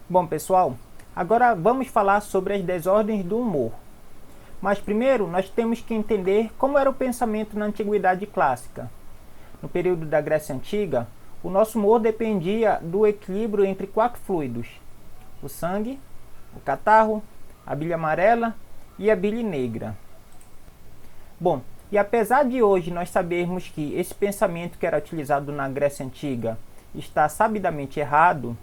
Bom, pessoal, agora vamos falar sobre as desordens do humor. Mas primeiro nós temos que entender como era o pensamento na antiguidade clássica. No período da Grécia Antiga, o nosso humor dependia do equilíbrio entre quatro fluidos: o sangue, o catarro, a bile amarela e a bile negra. Bom, e apesar de hoje nós sabermos que esse pensamento que era utilizado na Grécia Antiga está sabidamente errado,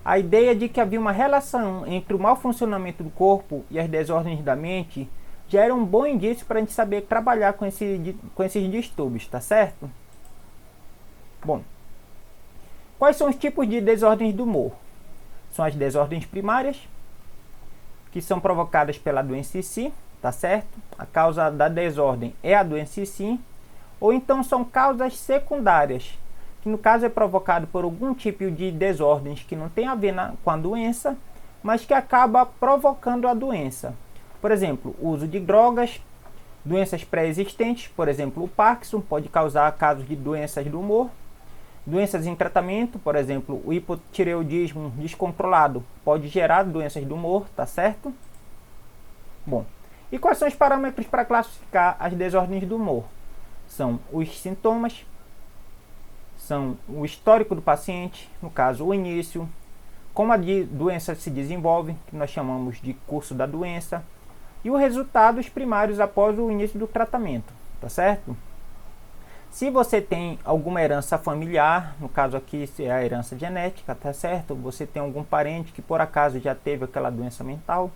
a ideia de que havia uma relação entre o mau funcionamento do corpo e as desordens da mente já era um bom indício para a gente saber trabalhar com esses distúrbios, tá certo? Bom, quais são os tipos de desordens do humor? São as desordens primárias, que são provocadas pela doença em si, tá certo? A causa da desordem é a doença em si, ou então são causas secundárias, que no caso é provocado por algum tipo de desordens que não tem a ver com a doença, mas que acaba provocando a doença. Por exemplo, o uso de drogas, doenças pré-existentes, por exemplo, o Parkinson pode causar casos de doenças do humor, doenças em tratamento, por exemplo, o hipotireoidismo descontrolado pode gerar doenças do humor, tá certo? Bom, e quais são os parâmetros para classificar as desordens do humor? São os sintomas, são o histórico do paciente, no caso o início, como a doença se desenvolve, que nós chamamos de curso da doença, e os resultados primários após o início do tratamento, tá certo? Se você tem alguma herança familiar, no caso aqui é a herança genética, tá certo? Você tem algum parente que por acaso já teve aquela doença mental.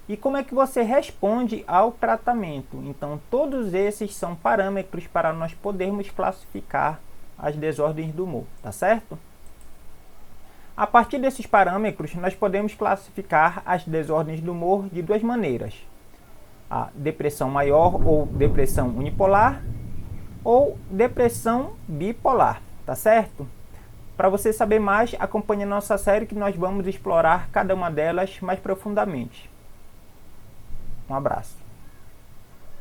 E como é que você responde ao tratamento? Então todos esses são parâmetros para nós podermos classificar as desordens do humor, tá certo? A partir desses parâmetros, nós podemos classificar as desordens do humor de duas maneiras: a depressão maior ou depressão unipolar, ou depressão bipolar, tá certo? Para você saber mais, acompanhe a nossa série que nós vamos explorar cada uma delas mais profundamente. Um abraço.